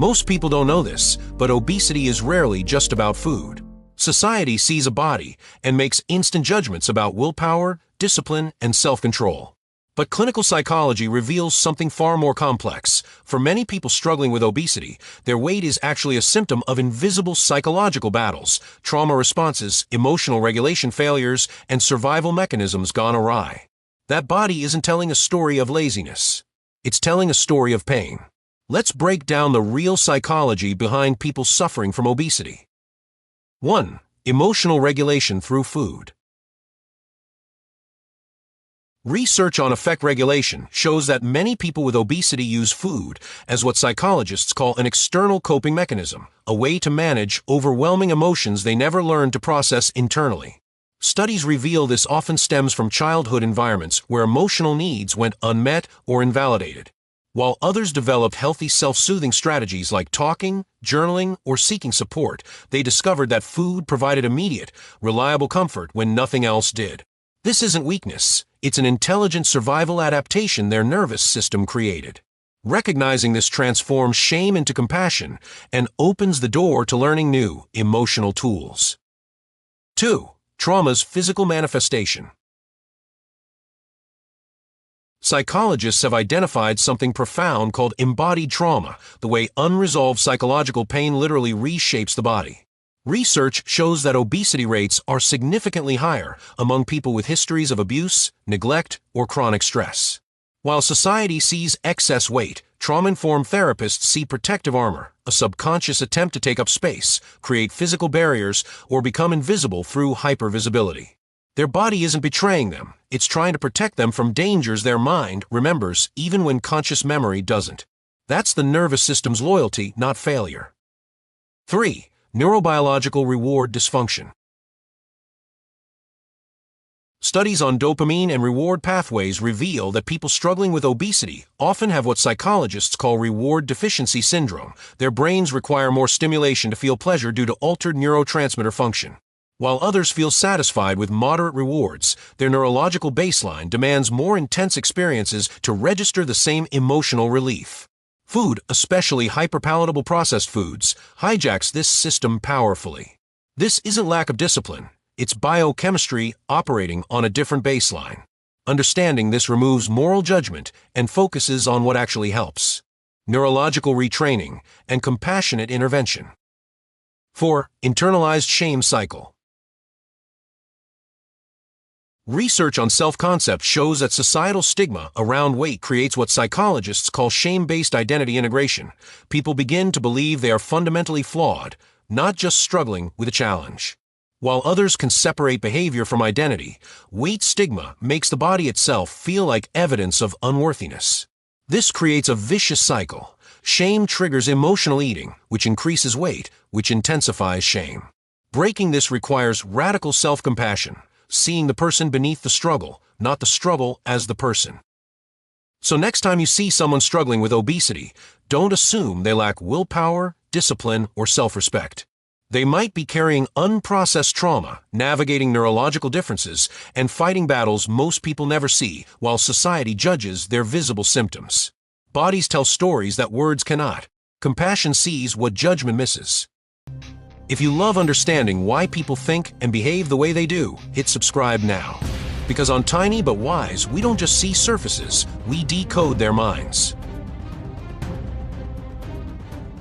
Most people don't know this, but obesity is rarely just about food. Society sees a body and makes instant judgments about willpower, discipline, and self-control. But clinical psychology reveals something far more complex. For many people struggling with obesity, their weight is actually a symptom of invisible psychological battles, trauma responses, emotional regulation failures, and survival mechanisms gone awry. That body isn't telling a story of laziness. It's telling a story of pain. Let's break down the real psychology behind people suffering from obesity. 1. Emotional regulation through food. Research on affect regulation shows that many people with obesity use food as what psychologists call an external coping mechanism, a way to manage overwhelming emotions they never learned to process internally. Studies reveal this often stems from childhood environments where emotional needs went unmet or invalidated. While others developed healthy self-soothing strategies like talking, journaling, or seeking support, they discovered that food provided immediate, reliable comfort when nothing else did. This isn't weakness. It's an intelligent survival adaptation their nervous system created. Recognizing this transforms shame into compassion and opens the door to learning new, emotional tools. 2. Trauma's physical manifestation. Psychologists have identified something profound called embodied trauma, the way unresolved psychological pain literally reshapes the body. Research shows that obesity rates are significantly higher among people with histories of abuse, neglect, or chronic stress. While society sees excess weight, trauma-informed therapists see protective armor, a subconscious attempt to take up space, create physical barriers, or become invisible through hypervisibility. Their body isn't betraying them. It's trying to protect them from dangers their mind remembers even when conscious memory doesn't. That's the nervous system's loyalty, not failure. 3. Neurobiological reward dysfunction. Studies on dopamine and reward pathways reveal that people struggling with obesity often have what psychologists call reward deficiency syndrome. Their brains require more stimulation to feel pleasure due to altered neurotransmitter function. While others feel satisfied with moderate rewards, their neurological baseline demands more intense experiences to register the same emotional relief. Food, especially hyperpalatable processed foods, hijacks this system powerfully. This isn't lack of discipline, it's biochemistry operating on a different baseline. Understanding this removes moral judgment and focuses on what actually helps: neurological retraining and compassionate intervention. 4. Internalized shame cycle. Research on self-concept shows that societal stigma around weight creates what psychologists call shame-based identity integration. People begin to believe they are fundamentally flawed, not just struggling with a challenge. While others can separate behavior from identity, weight stigma makes the body itself feel like evidence of unworthiness. This creates a vicious cycle. Shame triggers emotional eating, which increases weight, which intensifies shame. Breaking this requires radical self-compassion, seeing the person beneath the struggle, not the struggle as the person. So next time you see someone struggling with obesity, don't assume they lack willpower, discipline, or self-respect. They might be carrying unprocessed trauma, navigating neurological differences, and fighting battles most people never see while society judges their visible symptoms. Bodies tell stories that words cannot. Compassion sees what judgment misses. If you love understanding why people think and behave the way they do, hit subscribe now. Because on Tiny But Wise, we don't just see surfaces, we decode their minds.